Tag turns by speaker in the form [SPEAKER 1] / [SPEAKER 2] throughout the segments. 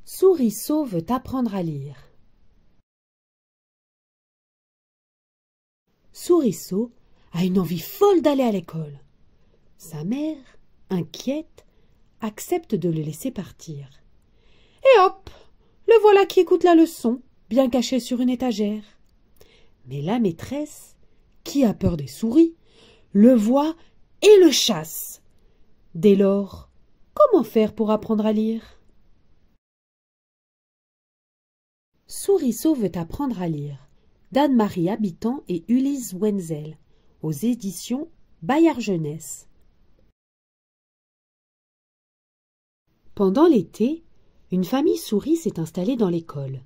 [SPEAKER 1] Souriceau veut apprendre à lire. Souriceau a une envie folle d'aller à l'école. Sa mère, inquiète, accepte de le laisser partir. Et hop, le voilà qui écoute la leçon, bien caché sur une étagère. Mais la maîtresse, qui a peur des souris, le voit et le chasse. Dès lors, comment faire pour apprendre à lire? Souriceau veut apprendre à lire, d'Anne-Marie Habitant et Ulysse Wenzel, aux éditions Bayard Jeunesse. Pendant l'été, une famille souris s'est installée dans l'école.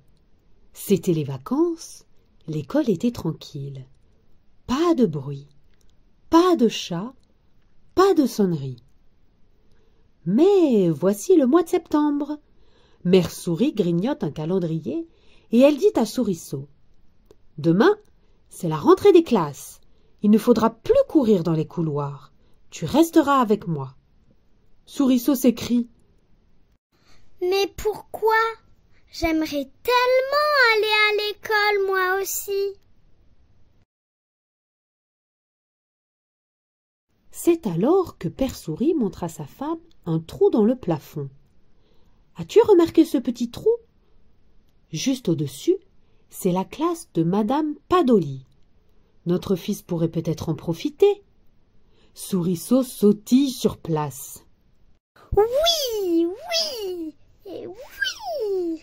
[SPEAKER 1] C'étaient les vacances, l'école était tranquille. Pas de bruit, pas de chat, pas de sonnerie. Mais voici le mois de septembre. Mère Souris grignote un calendrier et elle dit à Souriceau: « Demain, c'est la rentrée des classes. Il ne faudra plus courir dans les couloirs. Tu resteras avec moi. » Souriceau s'écrie:
[SPEAKER 2] « Mais pourquoi? J'aimerais tellement aller à l'école, moi aussi. »
[SPEAKER 1] C'est alors que Père Souris montre à sa femme un trou dans le plafond. « As-tu remarqué ce petit trou? Juste au-dessus, c'est la classe de Madame Padoli. Notre fils pourrait peut-être en profiter. » Souriceau sautille sur place.
[SPEAKER 2] « Oui, oui, et oui!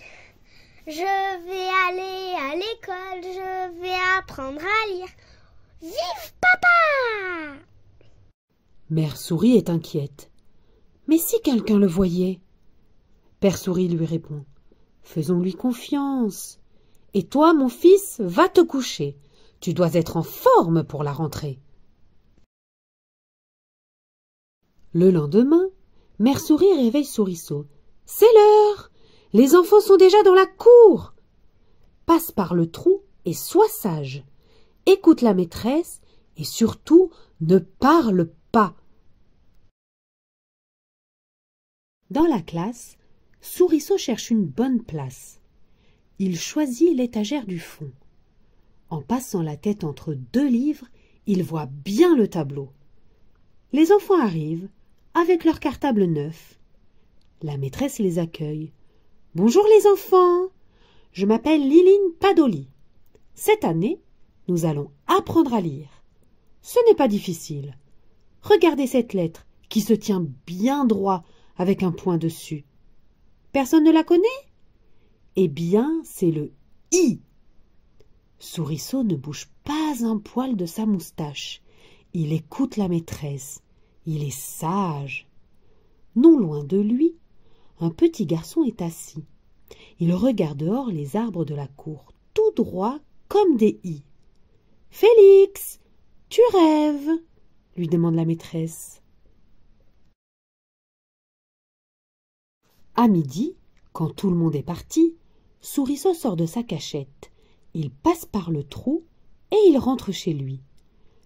[SPEAKER 2] Je vais aller à l'école, je vais apprendre à lire. Vive papa! »
[SPEAKER 1] Mère Souris est inquiète. « Mais si quelqu'un le voyait ?» Père Souris lui répond: « Faisons-lui confiance. Et toi, mon fils, va te coucher. Tu dois être en forme pour la rentrée. » Le lendemain, Mère Souris réveille Souriceau. « C'est l'heure! Les enfants sont déjà dans la cour! Passe par le trou et sois sage. Écoute la maîtresse et surtout ne parle pas. » Dans la classe, Souriceau cherche une bonne place. Il choisit l'étagère du fond. En passant la tête entre deux livres, il voit bien le tableau. Les enfants arrivent, avec leur cartable neuf. La maîtresse les accueille. « Bonjour les enfants, je m'appelle Liline Padoli. Cette année, nous allons apprendre à lire. Ce n'est pas difficile. Regardez cette lettre qui se tient bien droit avec un point dessus. Personne ne la connaît? Eh bien, c'est le I. » Souriceau ne bouge pas un poil de sa moustache. Il écoute la maîtresse. Il est sage. Non loin de lui, un petit garçon est assis. Il regarde dehors les arbres de la cour, tout droit comme des i. « Félix, tu rêves ?» lui demande la maîtresse. À midi, quand tout le monde est parti, Souriceau sort de sa cachette. Il passe par le trou et il rentre chez lui.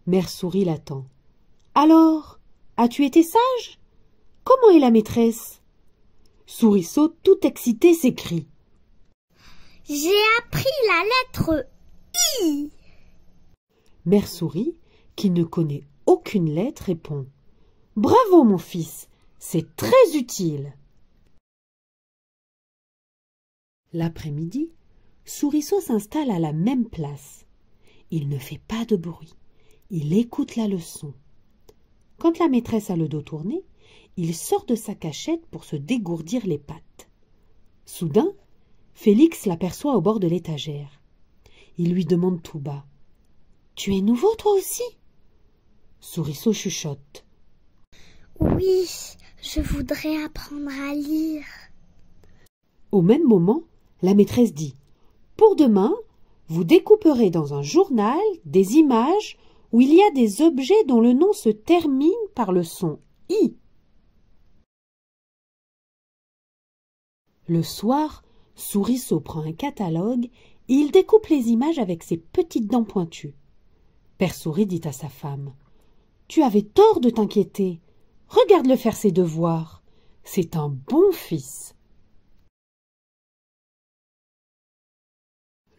[SPEAKER 1] Mère Souris l'attend. « Alors, as-tu été sage? Comment est la maîtresse ?» Souriceau, tout excité, s'écrie:
[SPEAKER 2] « J'ai appris la lettre I. »
[SPEAKER 1] Mère Souris, qui ne connaît aucune lettre, répond: « Bravo, mon fils, c'est très utile. » L'après-midi, Souriceau s'installe à la même place. Il ne fait pas de bruit. Il écoute la leçon. Quand la maîtresse a le dos tourné, il sort de sa cachette pour se dégourdir les pattes. Soudain, Félix l'aperçoit au bord de l'étagère. Il lui demande tout bas: « Tu es nouveau, toi aussi ?» Souriceau chuchote:
[SPEAKER 2] « Oui, je voudrais apprendre à lire. »
[SPEAKER 1] Au même moment, la maîtresse dit: « Pour demain, vous découperez dans un journal des images où il y a des objets dont le nom se termine par le son I. » Le soir, Souriceau prend un catalogue et il découpe les images avec ses petites dents pointues. Père Souris dit à sa femme: « Tu avais tort de t'inquiéter. Regarde-le faire ses devoirs. C'est un bon fils. »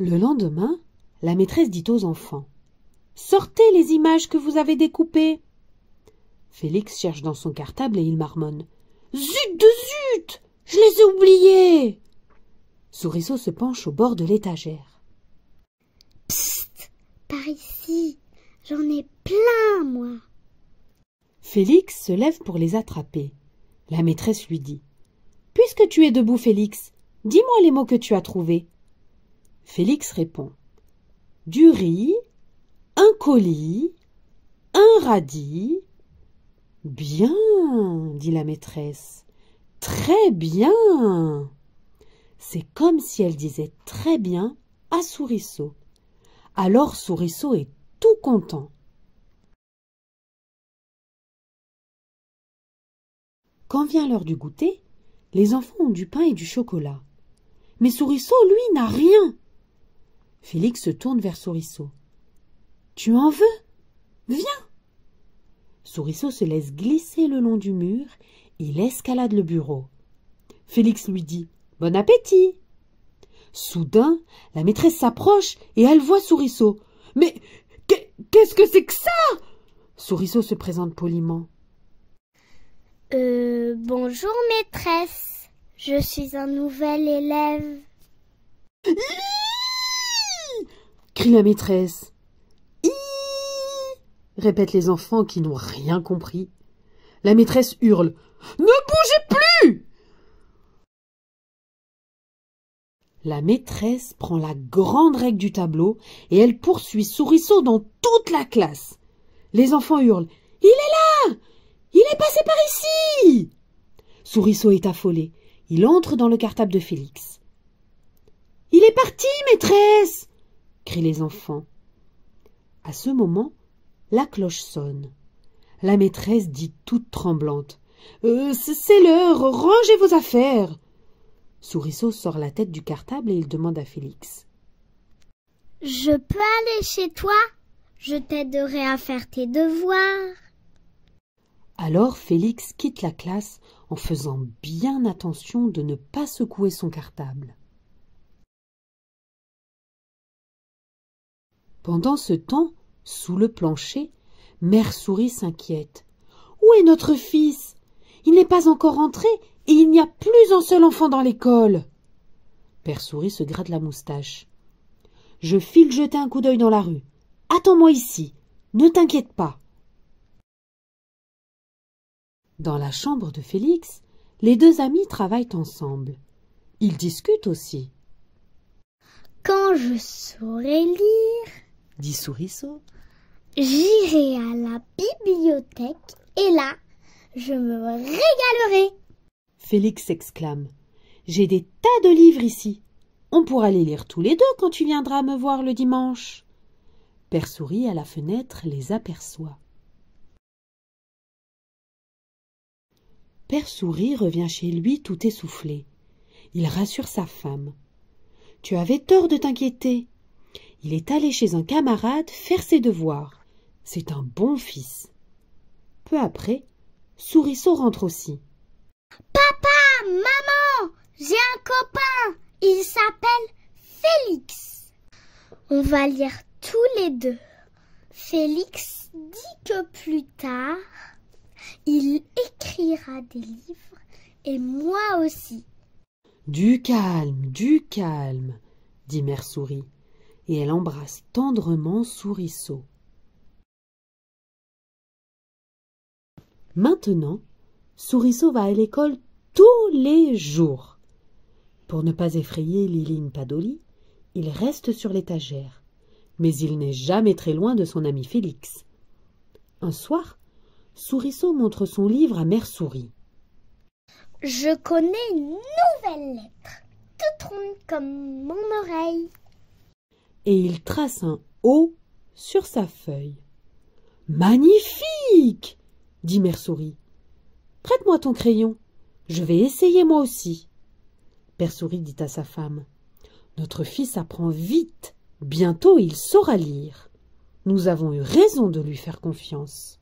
[SPEAKER 1] Le lendemain, la maîtresse dit aux enfants: « Sortez les images que vous avez découpées !» Félix cherche dans son cartable et il marmonne: « Zut de zut! Je les ai oubliées !» Souriceau se penche au bord de l'étagère.
[SPEAKER 2] « Psst! Par ici, j'en ai plein, moi !»
[SPEAKER 1] Félix se lève pour les attraper. La maîtresse lui dit: « Puisque tu es debout, Félix, dis-moi les mots que tu as trouvés. » Félix répond: « Du riz, un colis, un radis. »« Bien, dit la maîtresse, très bien. » C'est comme si elle disait très bien à Souriceau. Alors Souriceau est tout content. Quand vient l'heure du goûter, les enfants ont du pain et du chocolat. Mais Souriceau, lui, n'a rien. Félix se tourne vers Souriceau. « Tu en veux? Viens !» Souriceau se laisse glisser le long du mur. Il escalade le bureau. Félix lui dit: « Bon appétit !» Soudain, la maîtresse s'approche et elle voit Souriceau. « Mais qu'est-ce que c'est que ça ?» Souriceau se présente poliment.
[SPEAKER 2] « Bonjour maîtresse, je suis un nouvel élève. »
[SPEAKER 1] crie la maîtresse. Répètent les enfants qui n'ont rien compris. La maîtresse hurle: « Ne bougez plus !» La maîtresse prend la grande règle du tableau et elle poursuit Souriceau dans toute la classe. Les enfants hurlent: « Il est là! Il est passé par ici !» Souriceau est affolé. Il entre dans le cartable de Félix. « Il est parti, maîtresse !» crient les enfants. À ce moment, la cloche sonne. La maîtresse dit toute tremblante: « C'est l'heure, rangez vos affaires !» Souriceau sort la tête du cartable et il demande à Félix:
[SPEAKER 2] « Je peux aller chez toi? Je t'aiderai à faire tes devoirs. »
[SPEAKER 1] Alors Félix quitte la classe en faisant bien attention de ne pas secouer son cartable. Pendant ce temps, sous le plancher, Mère Souris s'inquiète. « Où est notre fils? Il n'est pas encore entré et il n'y a plus un seul enfant dans l'école. » Père Souris se gratte la moustache. « Je file jeter un coup d'œil dans la rue. Attends-moi ici, ne t'inquiète pas. » Dans la chambre de Félix, les deux amis travaillent ensemble. Ils discutent aussi.
[SPEAKER 2] « Quand je saurai lire,
[SPEAKER 1] dit Souriceau,
[SPEAKER 2] j'irai à la bibliothèque et là, je me régalerai. »
[SPEAKER 1] Félix exclame: « J'ai des tas de livres ici. On pourra les lire tous les deux quand tu viendras me voir le dimanche. » Père Souris à la fenêtre les aperçoit. Père Souris revient chez lui tout essoufflé. Il rassure sa femme. « Tu avais tort de t'inquiéter. Il est allé chez un camarade faire ses devoirs. C'est un bon fils. » Peu après, Souriceau rentre aussi.
[SPEAKER 2] « Papa, maman, j'ai un copain. Il s'appelle Félix. On va lire tous les deux. Félix dit que plus tard, il écrira des livres et moi aussi. »
[SPEAKER 1] « Du calme, dit Mère Souris, et elle embrasse tendrement Souriceau. Maintenant, Souriceau va à l'école tous les jours. Pour ne pas effrayer Liline Padoli, il reste sur l'étagère, mais il n'est jamais très loin de son ami Félix. Un soir, Souriceau montre son livre à Mère Souris.
[SPEAKER 2] « Je connais une nouvelle lettre, toute ronde comme mon oreille. »
[SPEAKER 1] Et il trace un O sur sa feuille. « Magnifique !» dit Mère Souris. « Prête-moi ton crayon, je vais essayer moi aussi. » Père Souris dit à sa femme: « Notre fils apprend vite, bientôt il saura lire. Nous avons eu raison de lui faire confiance. »